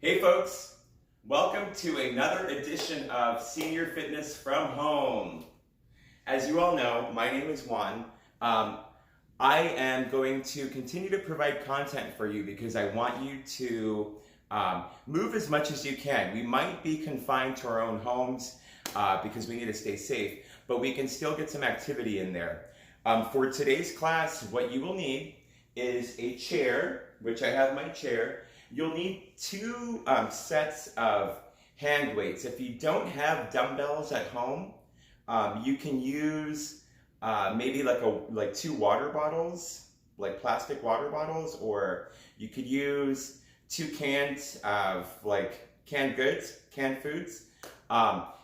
Hey folks, welcome to another edition of Senior Fitness from Home. As you all know, my name is Juan. I am going to continue to provide content for you because I want you to move as much as you can. We might be confined to our own homes because we need to stay safe, but we can still get some activity in there. For today's class, what you will need is a chair, which I have my chair. You'll need two sets of hand weights. If you don't have dumbbells at home, you can use maybe like two water bottles, like plastic water bottles, or you could use two cans of canned goods, canned foods.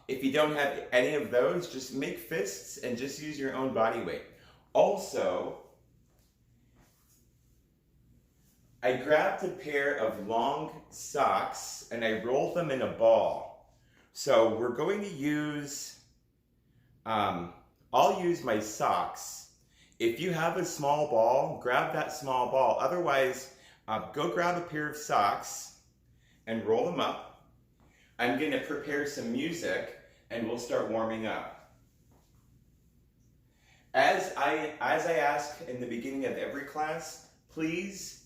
If you don't have any of those, just make fists and just use your own body weight. Also, I grabbed a pair of long socks and I rolled them in a ball. So we're going to use, I'll use my socks. If you have a small ball, grab that small ball. Otherwise, go grab a pair of socks and roll them up. I'm going to prepare some music and we'll start warming up. As I ask in the beginning of every class, please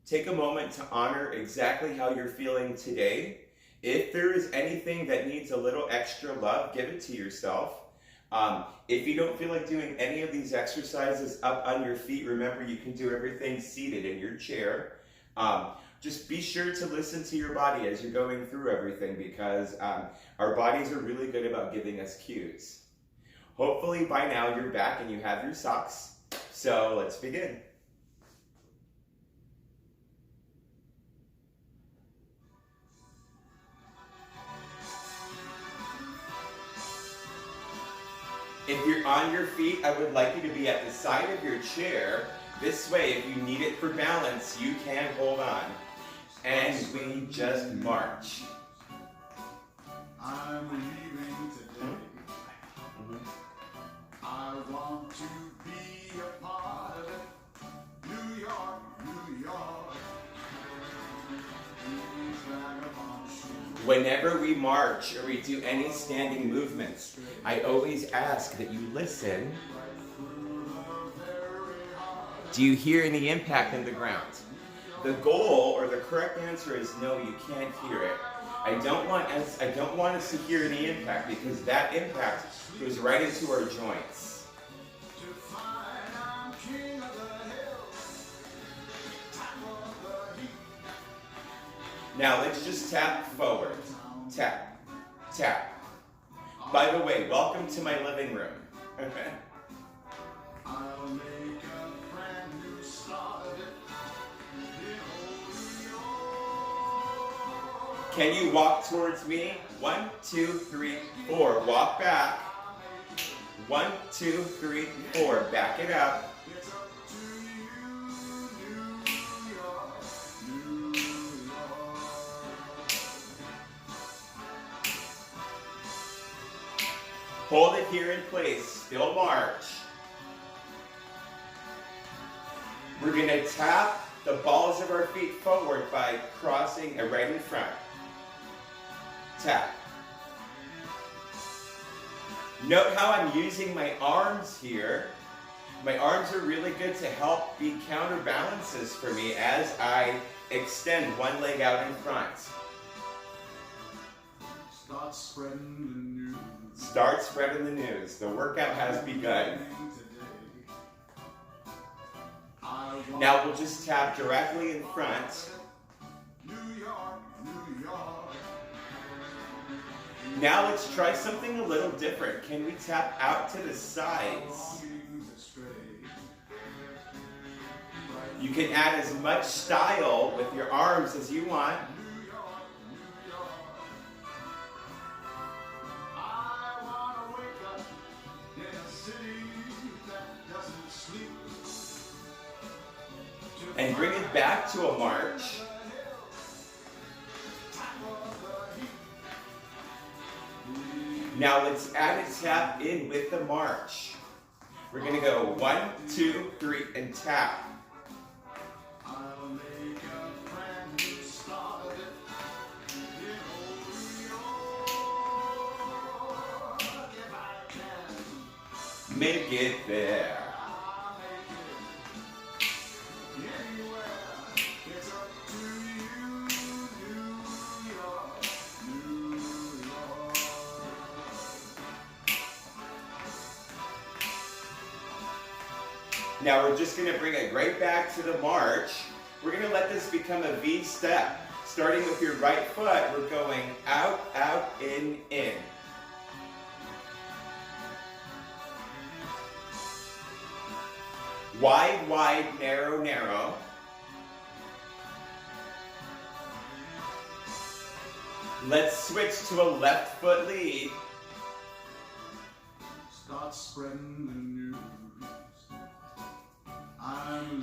take a moment to honor exactly how you're feeling today. If there is anything that needs a little extra love, give it to yourself. If you don't feel like doing any of these exercises up on your feet, remember you can do everything seated in your chair. Just be sure to listen to your body as you're going through everything because our bodies are really good about giving us cues. Hopefully by now you're back and you have your socks. So let's begin. If you're on your feet, I would like you to be at the side of your chair. This way, if you need it for balance, you can hold on. And we just march. I'm leaving today. I want to be a part of it. New York, New York. Whenever we march or we do any standing movements, I always ask that you listen. Do you hear any impact in the ground? The goal or the correct answer is no, you can't hear it. I don't want us to hear any impact because that impact goes right into our joints. Now let's just tap forward. Tap, tap. By the way, welcome to my living room. I'll make a brand new start of it. Can you walk towards me? 1, 2, 3, 4. Walk back. 1, 2, 3, 4. Back it up. Hold it here in place, still march. We're gonna tap the balls of our feet forward by crossing right in front. Tap. Note how I'm using my arms here. My arms are really good to help be counterbalances for me as I extend one leg out in front. Start spreading the news. Start spreading the news. The workout has begun. Now we'll just tap directly in front. New York, New York. Now let's try something a little different. Can we tap out to the sides? You can add as much style with your arms as you want. And bring it back to a march. Now let's add a tap in with the march. We're going to go 1, 2, 3, and tap. make it there. Anywhere, it's up to you, New York, New York. Now we're just going to bring it right back to the march. We're going to let this become a V step. Starting with your right foot, we're going out, out, in, in. Wide, wide, narrow, narrow. Let's switch to a left foot lead. Start spreading the news.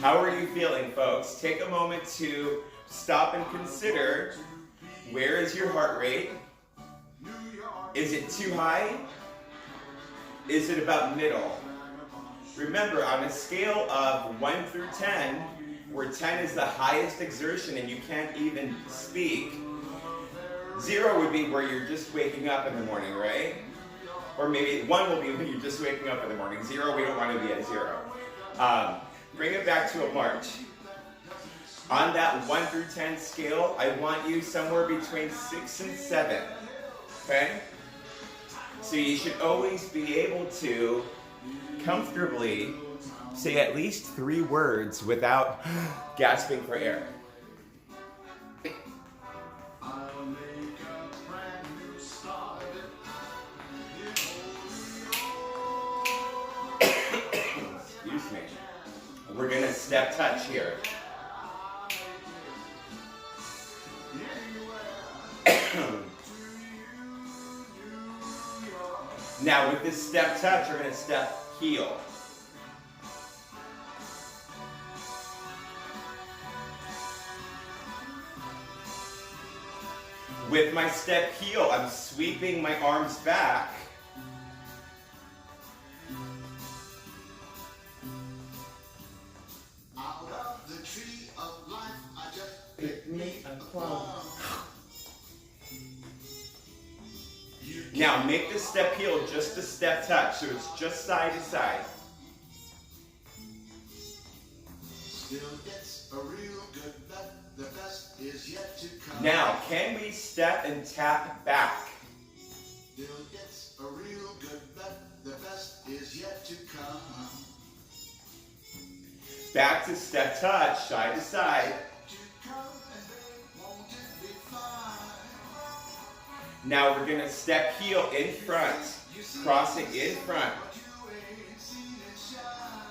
How are you feeling, folks? Take a moment to stop and consider, where is your heart rate? Is it too high? Is it about middle? Remember, on a scale of 1 through 10, where 10 is the highest exertion and you can't even speak, 0 would be where you're just waking up in the morning, right? Or maybe 1 will be when you're just waking up in the morning. 0, we don't want to be at 0. Bring it back to a march. On that 1 through 10 scale, I want you somewhere between 6 and 7, okay? So you should always be able to comfortably say at least 3 words without gasping for air. I'll make a brand new start of it. Excuse me. We're gonna step touch here. Now with this step touch, we're gonna step heel. With my step heel, I'm sweeping my arms back. Out of the tree of life, I just Pick me a plum. You Now make the step heel just a step touch, so it's just side to side. still gets a real good bet. The best is yet to come. Now, can we step and tap back? Still gets a real good bet. The best is yet to come. Back to step touch, side to side. To come and they won't it be fine? Now we're gonna step heel in front, crossing in front. But you ain't seen it shine.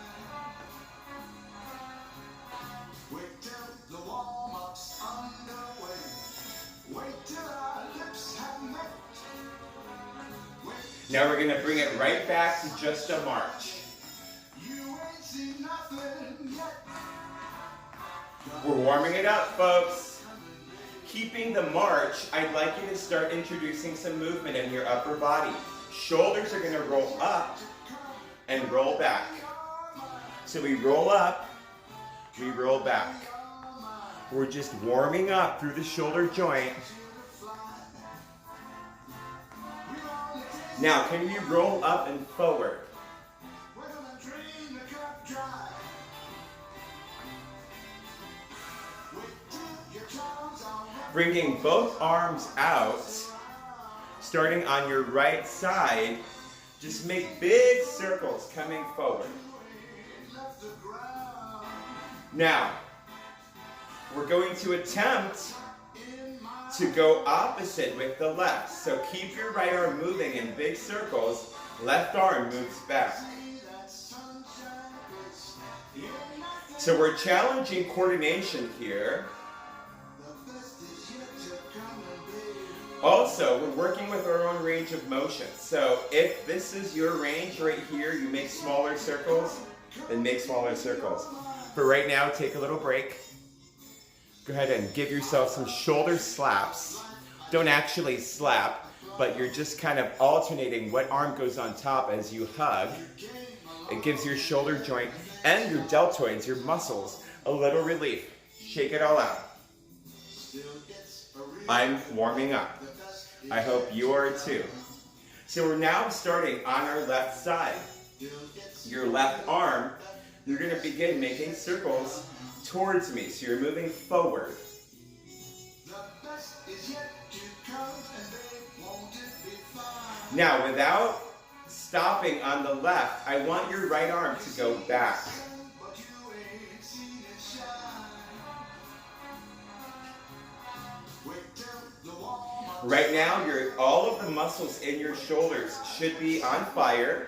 Wait till the warm-up's underway. Wait till our lips have met. Wait Now we're gonna bring it right back to just a march. you ain't seen nothing yet. We're warming it up, folks. Keeping the march, I'd like you to start introducing some movement in your upper body. Shoulders are gonna roll up and roll back. So we roll up, we roll back. We're just warming up through the shoulder joint. Now, can you roll up and forward? When I drain the cup dry. Wait till your charms are wet. Bringing both arms out, starting on your right side, just make big circles coming forward. Left the ground. Now, we're going to attempt to go opposite with the left. So keep your right arm moving in big circles, left arm moves back. See that sunshine glitz. Ain't nothing. So we're challenging coordination here. The best is yet to come and be. Also, we're working with our own range of motion. So if this is your range right here, you make smaller circles, then make smaller circles. For right now, take a little break. Go ahead and give yourself some shoulder slaps. Don't actually slap, but you're just kind of alternating what arm goes on top as you hug. It gives your shoulder joint and your deltoids, your muscles, a little relief. Shake it all out. Still gets a real I'm warming up. the best is I hope you are too. So we're now starting on our left side. your left arm, you're going to begin making circles towards me. So you're moving forward. Now, without stopping on the left, I want your right arm to go back. Right now, all of the muscles in your shoulders should be on fire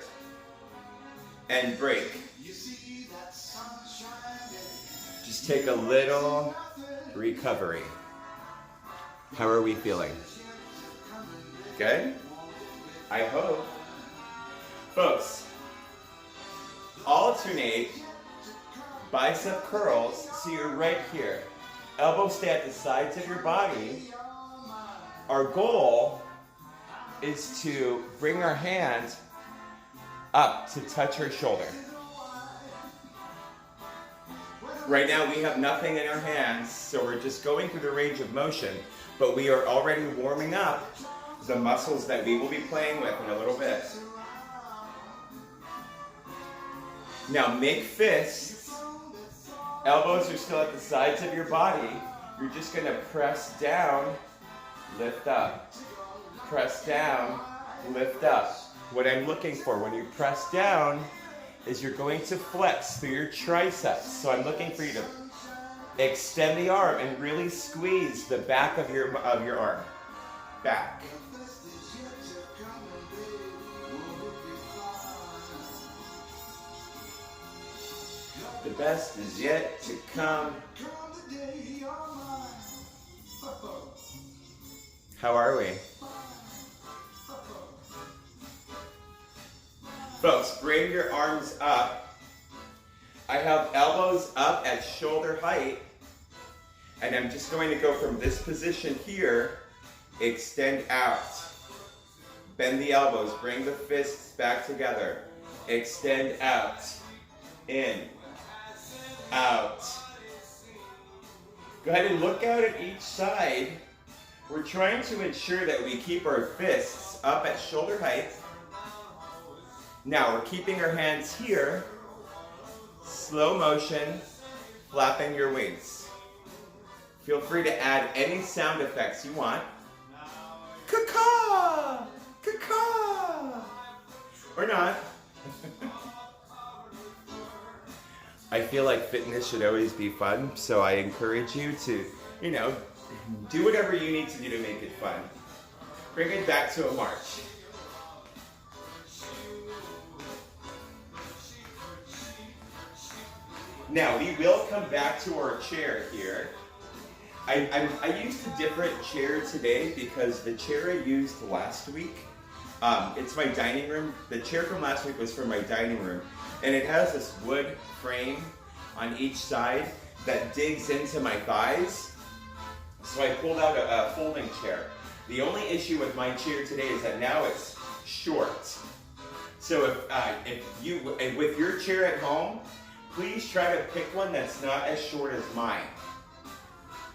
and break. Just take a little recovery. How are we feeling? Good? I hope. Folks, alternate bicep curls so you're right here. Elbows stay at the sides of your body. Our goal is to bring our hand up to touch our shoulder. Right now we have nothing in our hands, so we're just going through the range of motion, but we are already warming up the muscles that we will be playing with in a little bit. Now make fists. Elbows are still at the sides of your body. You're just going to press down, lift up. Press down, lift up. What I'm looking for when you press down is you're going to flex through your triceps. So I'm looking for you to extend the arm and really squeeze the back of your arm. Back. The best is yet to come. How are we? Folks, bring your arms up. I have elbows up at shoulder height, and I'm just going to go from this position here, extend out. Bend the elbows, bring the fists back together. Extend out, in, out. Go ahead and look out at each side. We're trying to ensure that we keep our fists up at shoulder height. Now we're keeping our hands here. Slow motion, flapping your wings. Feel free to add any sound effects you want. Caw-caw! Caw-caw! Or not. I feel like fitness should always be fun, so I encourage you to, do whatever you need to do to make it fun. Bring it back to a march. Now, we will come back to our chair here. I used a different chair today because the chair I used last week, it's my dining room. The chair from last week was for my dining room. And it has this wood frame on each side that digs into my thighs. So I pulled out a folding chair. The only issue with my chair today is that now it's short. So with your chair at home, please try to pick one that's not as short as mine.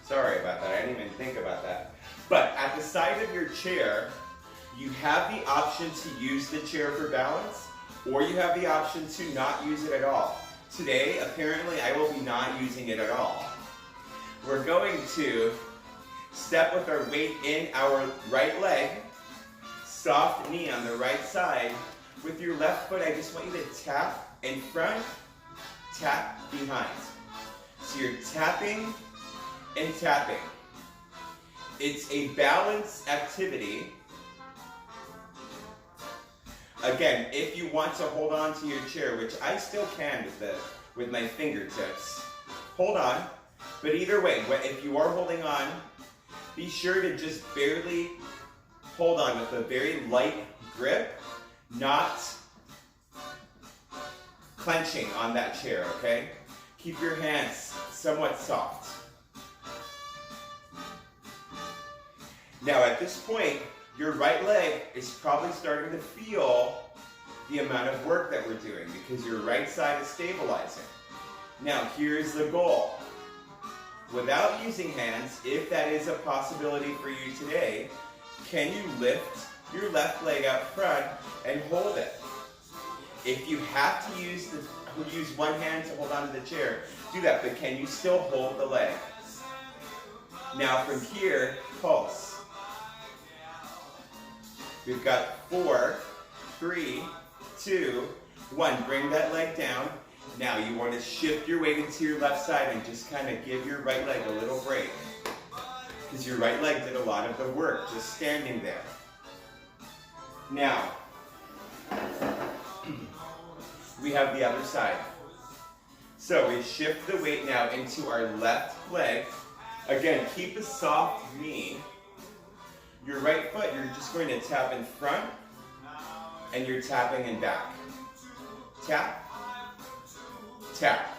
Sorry about that, I didn't even think about that. But at the side of your chair, you have the option to use the chair for balance, or you have the option to not use it at all. Today, apparently, I will be not using it at all. We're going to step with our weight in our right leg, soft knee on the right side. With your left foot, I just want you to tap in front, tap behind. So you're tapping and tapping. It's a balance activity. Again, if you want to hold on to your chair, which I still can with my fingertips, hold on. But either way, if you are holding on, be sure to just barely hold on with a very light grip, not clenching on that chair, okay? Keep your hands somewhat soft. Now at this point, your right leg is probably starting to feel the amount of work that we're doing because your right side is stabilizing. Now here's the goal. Without using hands, if that is a possibility for you today, can you lift your left leg up front and hold it? If you have to use one hand to hold onto the chair, do that, but can you still hold the leg? Now from here, pulse. We've got 4, 3, 2, 1. Bring that leg down. Now you want to shift your weight into your left side and just kind of give your right leg a little break. Because your right leg did a lot of the work, just standing there. Now, we have the other side. So we shift the weight now into our left leg. Again, keep a soft knee. Your right foot, you're just going to tap in front, and you're tapping in back. Tap, tap.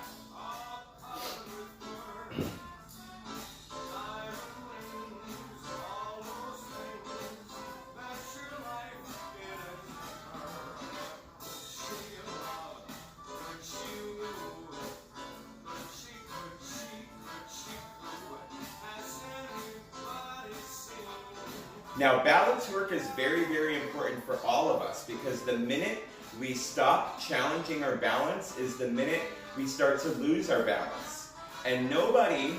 Now, balance work is very, very important for all of us because the minute we stop challenging our balance is the minute we start to lose our balance. And nobody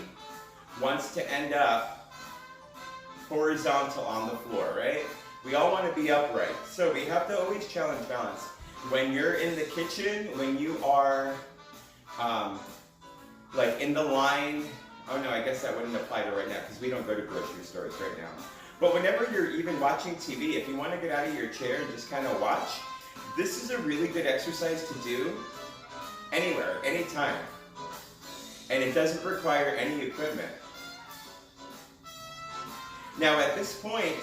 wants to end up horizontal on the floor, right? We all want to be upright. So we have to always challenge balance. When you're in the kitchen, when you are like in the line, oh no, I guess that wouldn't apply to right now because we don't go to grocery stores right now. But whenever you're even watching TV, if you want to get out of your chair and just kind of watch, this is a really good exercise to do anywhere, anytime. And it doesn't require any equipment. Now at this point,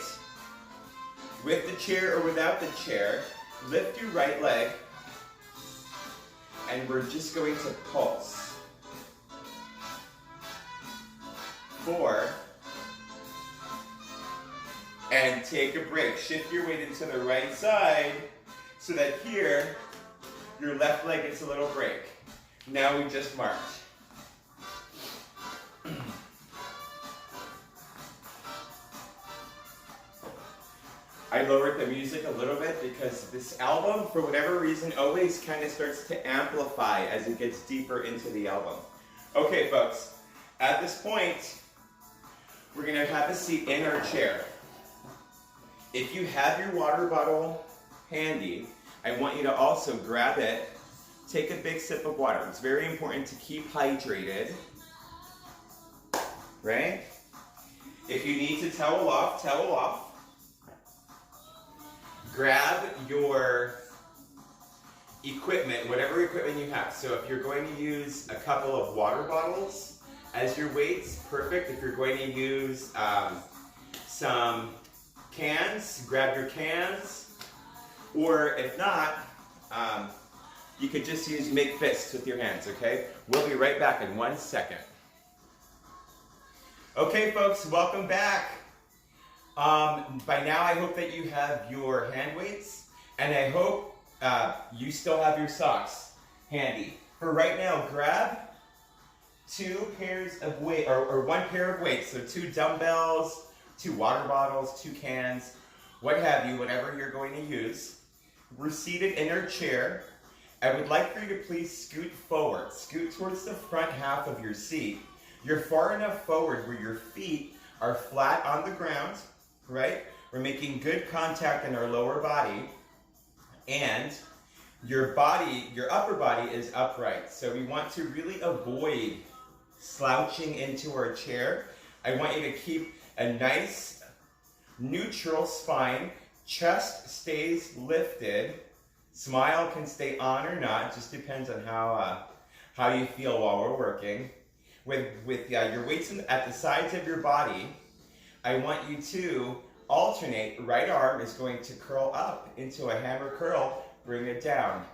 with the chair or without the chair, lift your right leg and we're just going to pulse. 4, and take a break. Shift your weight into the right side so that here, your left leg gets a little break. Now we just march. I lowered the music a little bit because this album, for whatever reason, always kind of starts to amplify as it gets deeper into the album. Okay, folks, at this point, we're going to have a seat in our chair. If you have your water bottle handy, I want you to also grab it, take a big sip of water. It's very important to keep hydrated, right? If you need to towel off, towel off. Grab your equipment, whatever equipment you have. So if you're going to use a couple of water bottles as your weights, perfect. If you're going to use some cans, grab your cans, or if not, you could just make fists with your hands, okay? We'll be right back in 1 second. Okay, folks, welcome back. By now, I hope that you have your hand weights, and I hope you still have your socks handy. For right now, grab 2 pairs of weight, or 1 pair of weights, so 2 dumbbells, 2 water bottles, 2 cans, what have you, whatever you're going to use. We're seated in our chair. I would like for you to please scoot forward. Scoot towards the front half of your seat. You're far enough forward where your feet are flat on the ground, right? We're making good contact in our lower body, and your body, your upper body is upright. So we want to really avoid slouching into our chair. I want you to keep a nice neutral spine. Chest stays lifted. Smile can stay on or not. Just depends on how you feel while we're working. With your weights at the sides of your body, I want you to alternate. Right arm is going to curl up into a hammer curl. Bring it down.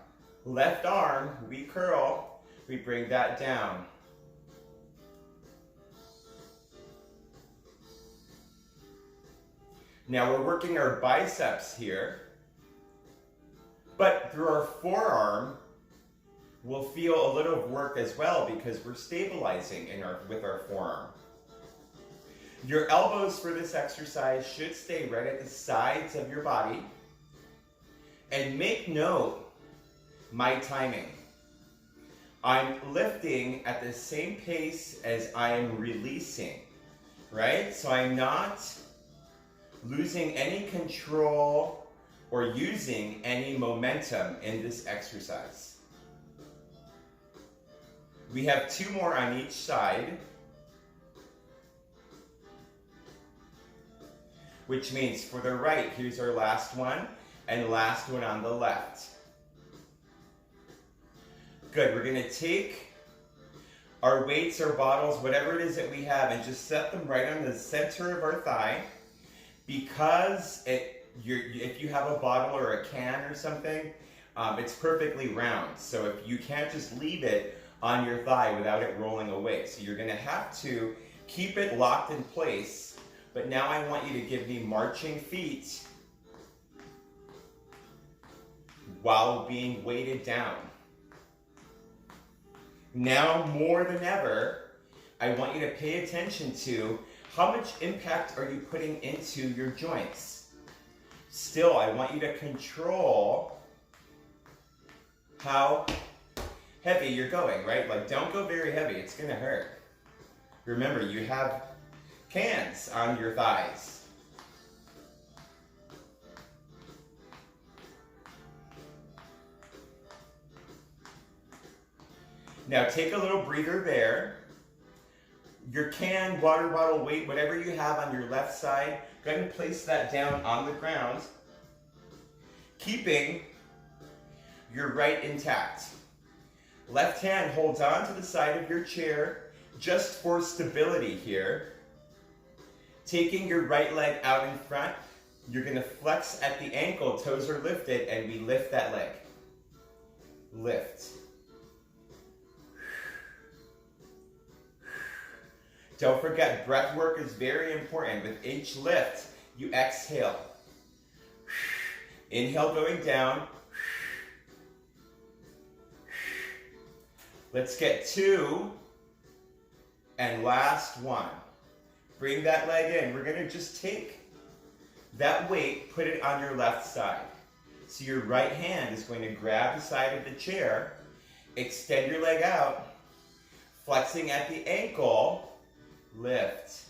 Left arm, we curl. We bring that down. Now we're working our biceps here, but through our forearm, we'll feel a little work as well because we're stabilizing with our forearm. Your elbows for this exercise should stay right at the sides of your body. And make note my timing. I'm lifting at the same pace as I am releasing, right? So I'm not losing any control or using any momentum in this exercise. We have 2 more on each side, which means for the right, here's our last one, and last one on the left. Good, we're gonna take our weights or bottles, whatever it is that we have, and just set them right on the center of our thigh. Because if you have a bottle or a can or something, it's perfectly round. So if you can't just leave it on your thigh without it rolling away. So you're gonna have to keep it locked in place. But now I want you to give me marching feet while being weighted down. Now more than ever, I want you to pay attention to how much impact are you putting into your joints. Still, I want you to control how heavy you're going, right? Like, don't go very heavy, it's gonna hurt. Remember, you have cans on your thighs. Now take a little breather there. Your can, water bottle, weight, whatever you have on your left side, go ahead and place that down on the ground, keeping your right intact. Left hand holds on to the side of your chair just for stability here. Taking your right leg out in front, you're gonna flex at the ankle, toes are lifted, and we lift that leg. Lift. Don't forget, breath work is very important. With each lift, you exhale. Inhale going down. Let's get 2. And last one. Bring that leg in. We're gonna just take that weight, put it on your left side. So your right hand is going to grab the side of the chair, extend your leg out, flexing at the ankle, lift.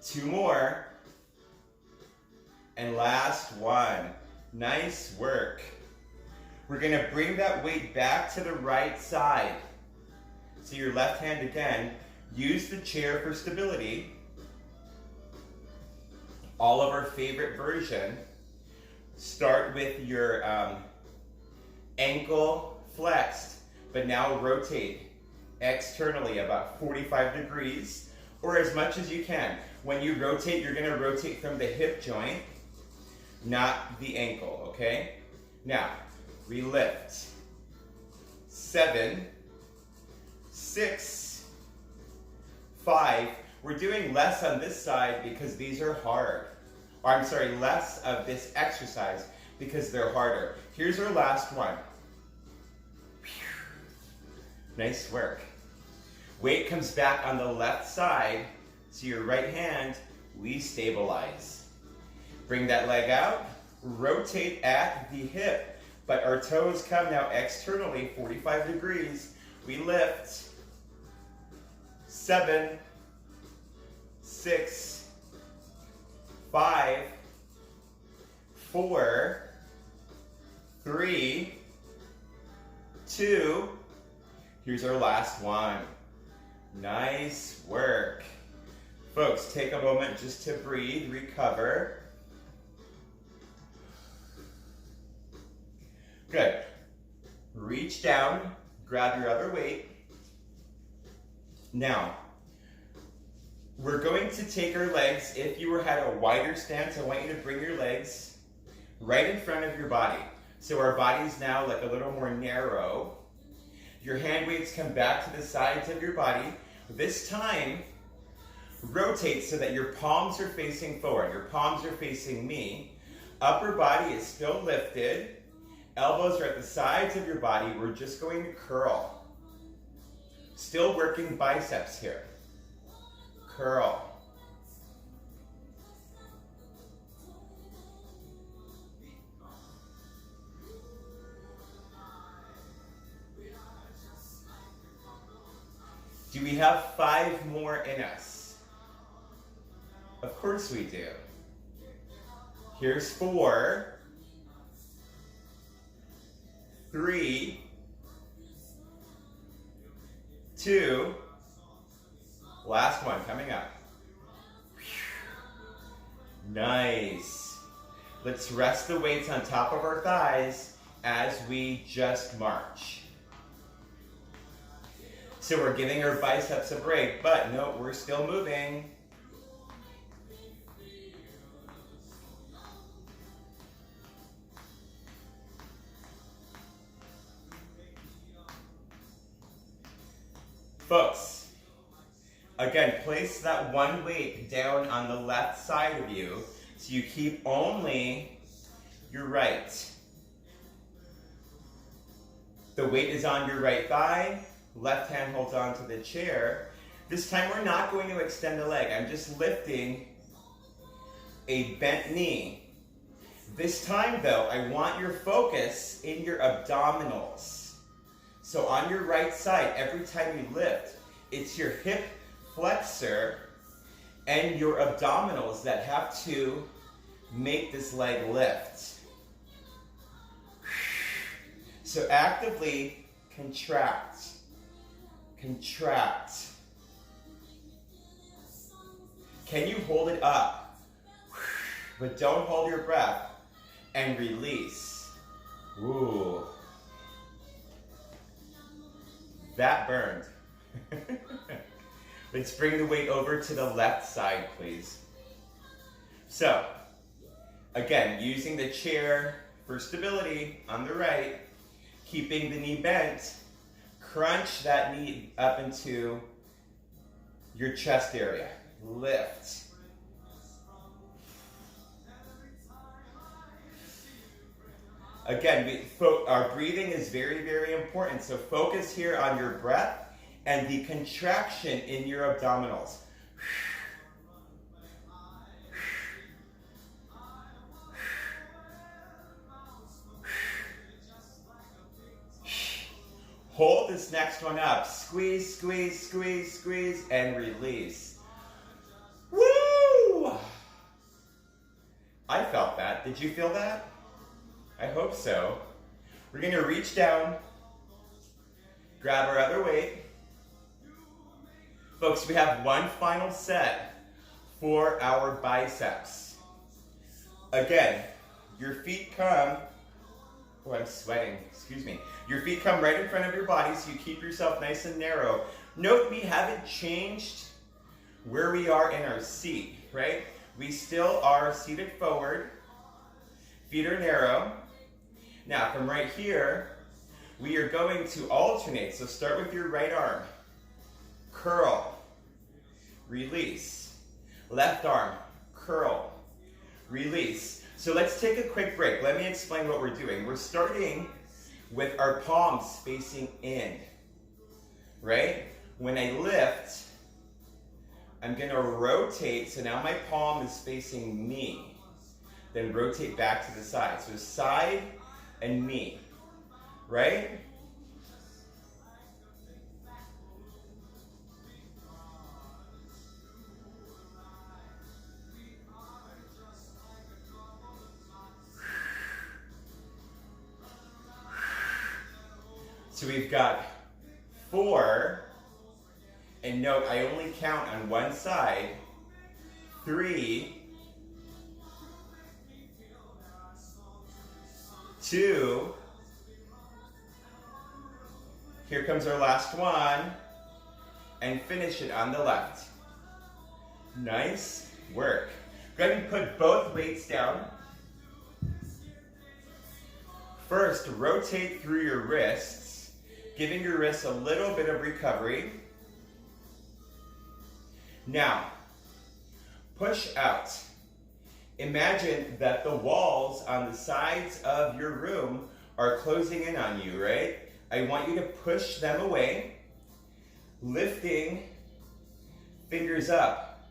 Two more. And last one. Nice work. We're going to bring that weight back to the right side. So your left hand again. Use the chair for stability. All of our favorite version. Start with your ankle flexed, but now rotate externally about 45 degrees, or as much as you can. When you rotate, you're going to rotate from the hip joint, not the ankle, okay? Now, we lift. 7, 6, 5. We're doing less on this side because these are hard. Or I'm sorry, less of this exercise because they're harder. Here's our last one. Nice work. Weight comes back on the left side, so your right hand, we stabilize. Bring that leg out, rotate at the hip, but our toes come now externally, 45 degrees. We lift. 7, 6, 5, 4, 3, 2. Here's our last one. Nice work. Folks, take a moment just to breathe, recover. Good. Reach down, grab your other weight. Now, we're going to take our legs. If you had a wider stance, I want you to bring your legs right in front of your body. So our body's now like a little more narrow. Your hand weights come back to the sides of your body. This time, rotate so that your palms are facing forward. Your palms are facing me. Upper body is still lifted. Elbows are at the sides of your body. We're just going to curl. Still working biceps here. Curl. Do we have 5 more in us? Of course we do. Here's 4, 3, 2, last one coming up. Nice. Let's rest the weights on top of our thighs as we just march. So we're giving our biceps a break, but no, we're still moving. Folks, again, place that one weight down on the left side of you so you keep only your right. The weight is on your right thigh. Left hand holds onto the chair. This time we're not going to extend the leg. I'm just lifting a bent knee. This time though, I want your focus in your abdominals. So on your right side, every time you lift, it's your hip flexor and your abdominals that have to make this leg lift. So actively contract. Contract. Can you hold it up? But don't hold your breath. And release. Ooh. That burned. Let's bring the weight over to the left side, please. So, again, using the chair for stability on the right, keeping the knee bent, crunch that knee up into your chest area. Lift. Again, our breathing is very, very important. So focus here on your breath and the contraction in your abdominals. Hold this next one up. Squeeze, squeeze, squeeze, squeeze, and release. Woo! I felt that. Did you feel that? I hope so. We're going to reach down, grab our other weight. Folks, we have one final set for our biceps. Again, your feet come, oh, I'm sweating, excuse me. Your feet come right in front of your body so you keep yourself nice and narrow. Note we haven't changed where we are in our seat, right? We still are seated forward, feet are narrow. Now from right here, we are going to alternate. So start with your right arm, curl, release. Left arm, curl, release. So let's take a quick break. Let me explain what we're doing. We're starting with our palms facing in, right? When I lift, I'm gonna rotate, so now my palm is facing me. Then rotate back to the side. So side and me, right? So we've got 4, and note I only count on one side, 3, 2, here comes our last one, and finish it on the left. Nice work. Go ahead and put both weights down. First, rotate through your wrists, giving your wrists a little bit of recovery. Now, push out. Imagine that the walls on the sides of your room are closing in on you, right? I want you to push them away, lifting fingers up.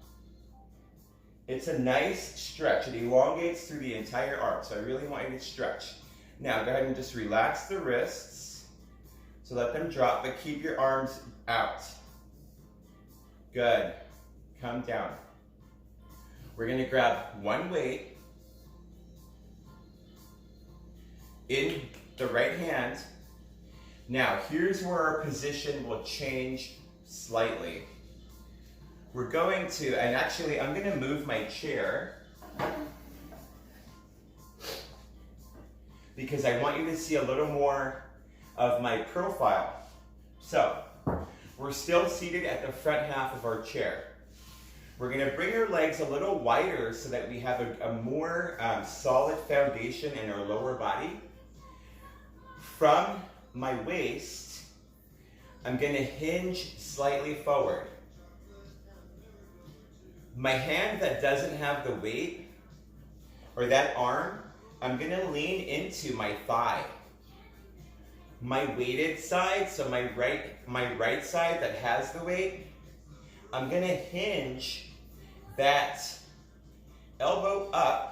It's a nice stretch. It elongates through the entire arm, so I really want you to stretch. Now, go ahead and just relax the wrists. So let them drop, but keep your arms out. Good. Come down. We're going to grab one weight in the right hand. Now, here's where our position will change slightly. We're going to, and actually I'm going to move my chair because I want you to see a little more of my profile. So, we're still seated at the front half of our chair. We're going to bring our legs a little wider so that we have a more solid foundation in our lower body. From my waist, I'm going to hinge slightly forward. My hand that doesn't have the weight, or that arm, I'm going to lean into my thigh. My weighted side, so my right side that has the weight, I'm going to hinge that elbow up.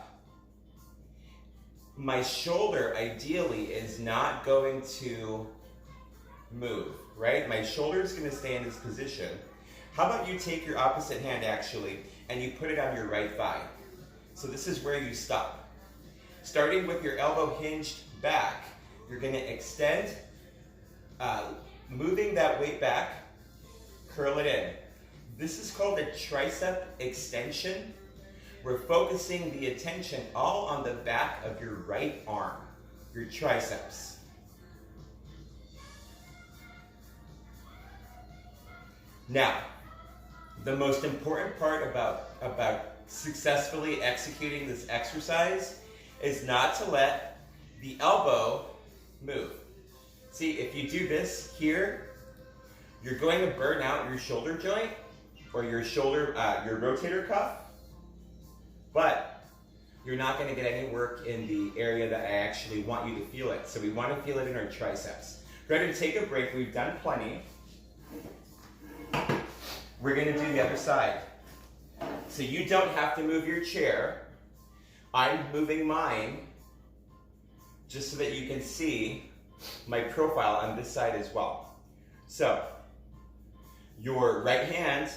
My shoulder ideally is not going to move, right? My shoulder is going to stay in this position. How about you take your opposite hand actually and you put it on your right thigh. So this is where you stop. Starting with your elbow hinged back, you're going to extend, moving that weight back, curl it in. This is called a tricep extension. We're focusing the attention all on the back of your right arm, your triceps. Now, the most important part about successfully executing this exercise is not to let the elbow move. See, if you do this here, you're going to burn out your shoulder joint or your shoulder, your rotator cuff, but you're not going to get any work in the area that I actually want you to feel it. So we want to feel it in our triceps. Go ahead and take a break. We've done plenty. We're going to do the other side. So you don't have to move your chair. I'm moving mine just so that you can see my profile on this side as well. So your right hand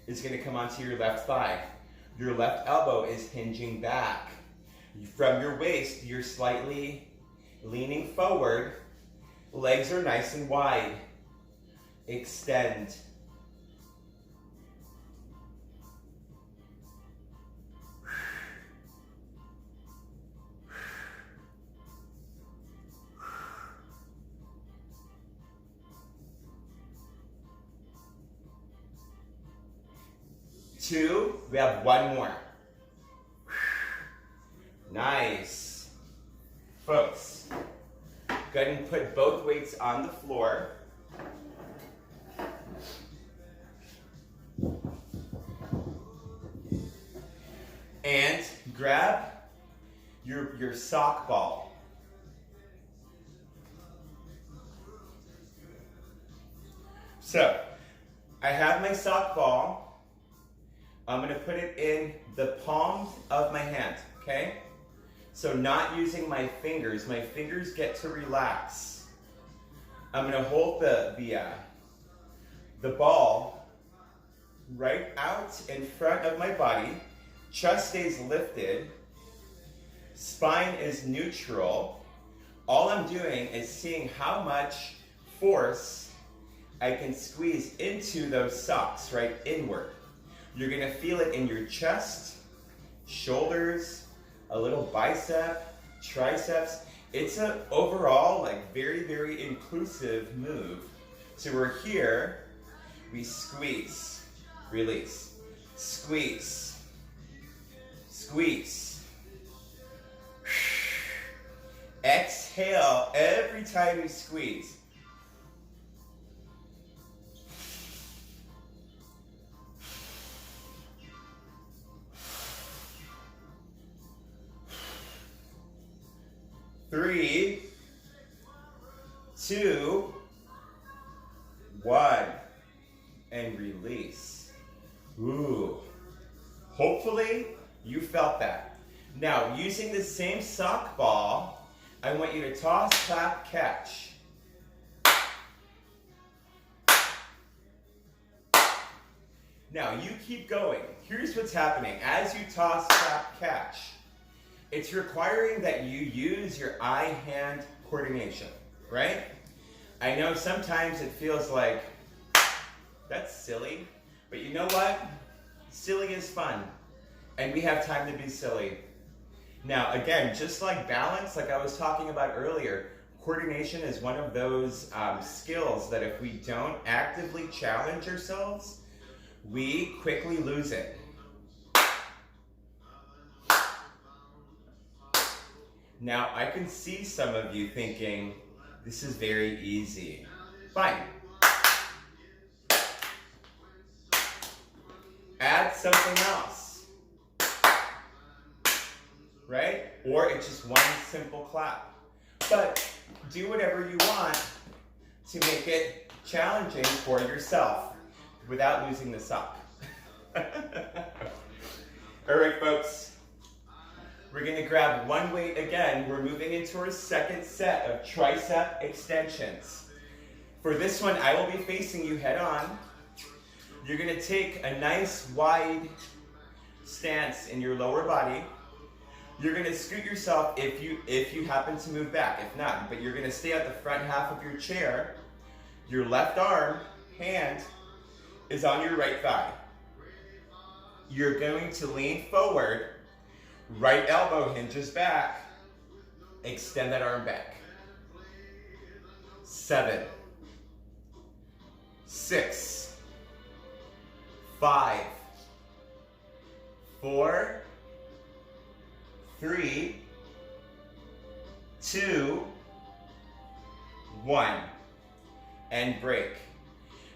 is going to come onto your left thigh. Your left elbow is hinging back. From your waist, you're slightly leaning forward. Legs are nice and wide. Extend. Two, we have one more. Nice. Folks, go ahead and put both weights on the floor. And grab your sock ball. So, I have my sock ball. I'm going to put it in the palms of my hand, okay? So not using my fingers. My fingers get to relax. I'm going to hold the ball right out in front of my body. Chest stays lifted. Spine is neutral. All I'm doing is seeing how much force I can squeeze into those socks, right, inward. You're going to feel it in your chest, shoulders, a little bicep, triceps. It's an overall, like, very, very inclusive move. So we're here, we squeeze, release, squeeze, squeeze. Exhale every time you squeeze. Three, 2, 1, and release. Ooh. Hopefully you felt that. Now, using the same sock ball, I want you to toss, clap, catch. Now, you keep going. Here's what's happening. As you toss, clap, catch, it's requiring that you use your eye-hand coordination, right? I know sometimes it feels like, that's silly, but you know what? Silly is fun, and we have time to be silly. Now, again, just like balance, like I was talking about earlier, coordination is one of those skills that if we don't actively challenge ourselves, we quickly lose it. Now, I can see some of you thinking, this is very easy. Fine. Add something else. Right? Or it's just one simple clap. But do whatever you want to make it challenging for yourself without losing the sock. All right, folks. We're going to grab one weight again. We're moving into our second set of tricep extensions. For this one, I will be facing you head on. You're going to take a nice wide stance in your lower body. You're going to scoot yourself if you happen to move back. If not, but you're going to stay at the front half of your chair. Your left hand is on your right thigh. You're going to lean forward. Right elbow hinges back. Extend that arm back. 7, 6, 5, 4, 3, 2, 1, and break.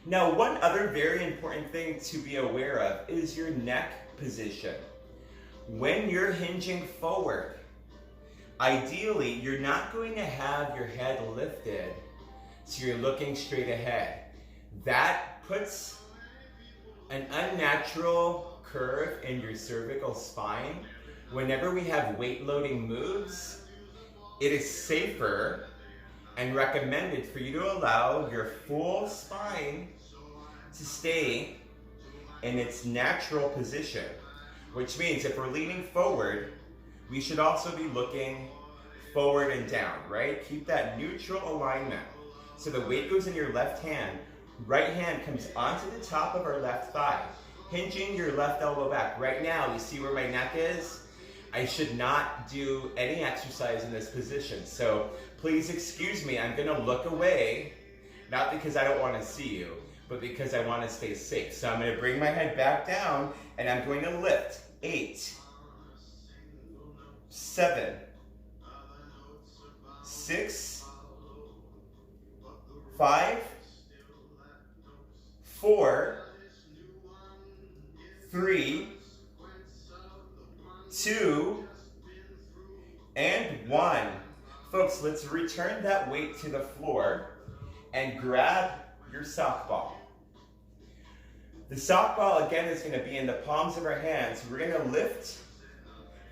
Now, one other very important thing to be aware of is your neck position. When you're hinging forward, ideally, you're not going to have your head lifted so you're looking straight ahead. That puts an unnatural curve in your cervical spine. Whenever we have weight loading moves, it is safer and recommended for you to allow your full spine to stay in its natural position. Which means if we're leaning forward, we should also be looking forward and down, right? Keep that neutral alignment. So the weight goes in your left hand, right hand comes onto the top of our left thigh, hinging your left elbow back. Right now, you see where my neck is? I should not do any exercise in this position. So please excuse me, I'm gonna look away, not because I don't wanna see you, but because I wanna stay safe. So I'm gonna bring my head back down and I'm going to lift. 8, 7, 6, 5, 4, 3, 2, and 1. Folks, let's return that weight to the floor and grab your sock ball. The sock ball, again, is going to be in the palms of our hands. We're going to lift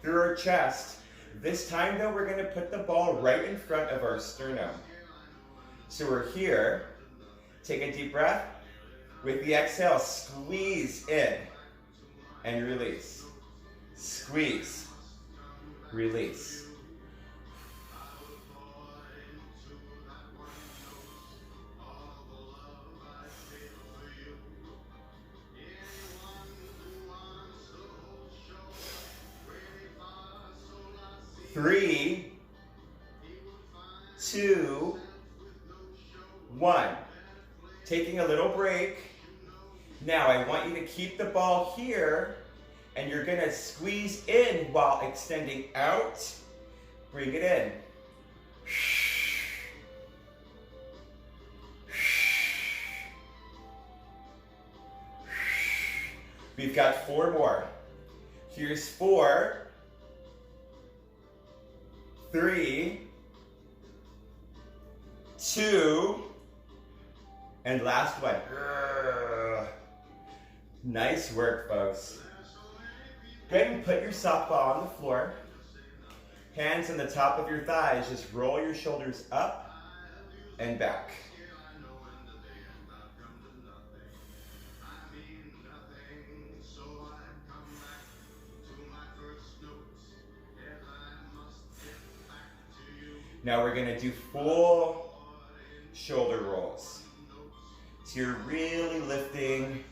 through our chest. This time, though, we're going to put the ball right in front of our sternum. So we're here. Take a deep breath. With the exhale, squeeze in and release. Squeeze. Release. Three, 2, 1. Taking a little break. Now I want you to keep the ball here and you're going to squeeze in while extending out. Bring it in. We've got 4 more. Here's 4, 3, 2, and last one. Nice work, folks. Go ahead and put your softball on the floor. Hands on the top of your thighs. Just roll your shoulders up and back. Now we're going to do full shoulder rolls. So you're really lifting,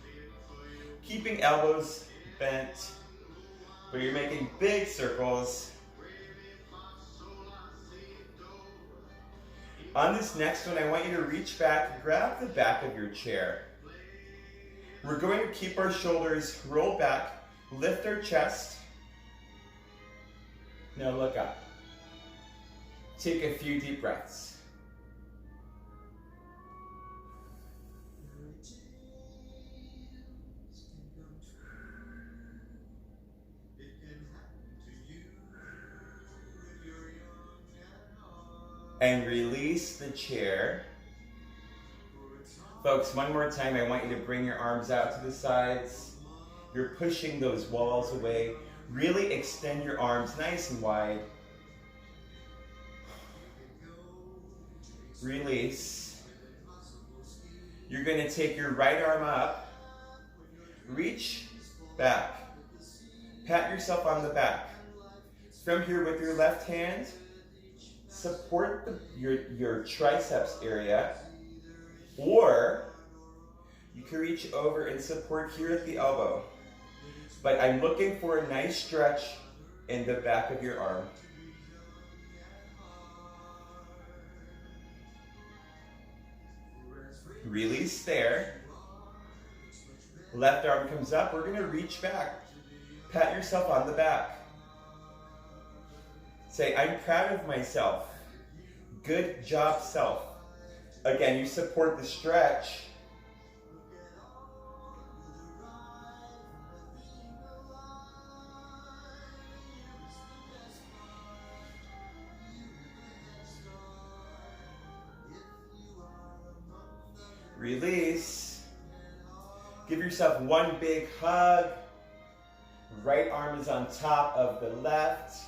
keeping elbows bent, but you're making big circles. On this next one, I want you to reach back, grab the back of your chair. We're going to keep our shoulders rolled back, lift our chest. Now look up. Take a few deep breaths. And release the chair. Folks, one more time, I want you to bring your arms out to the sides. You're pushing those walls away. Really extend your arms nice and wide. Release. You're going to take your right arm up. Reach back. Pat yourself on the back. From here with your left hand, support your triceps area, or you can reach over and support here at the elbow. But I'm looking for a nice stretch in the back of your arm. Release there. Left arm comes up. We're going to reach back. Pat yourself on the back. Say, I'm proud of myself. Good job, self. Again, you support the stretch. Release. Give yourself one big hug. Right arm is on top of the left.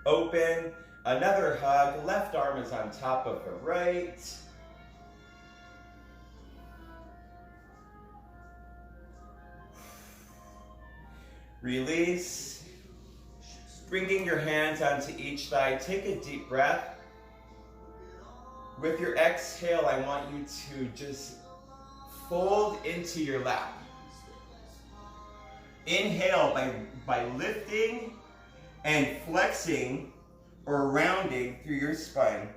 Open. Another hug. Left arm is on top of the right. Release. Bringing your hands onto each thigh. Take a deep breath. With your exhale, I want you to just fold into your lap. Inhale by lifting and flexing or rounding through your spine.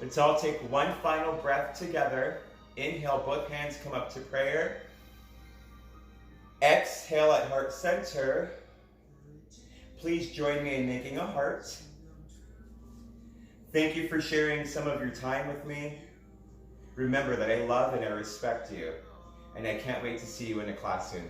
Let's all take one final breath together. Inhale, both hands come up to prayer. Exhale at heart center. Please join me in making a heart. Thank you for sharing some of your time with me. Remember that I love and I respect you, and I can't wait to see you in a class soon.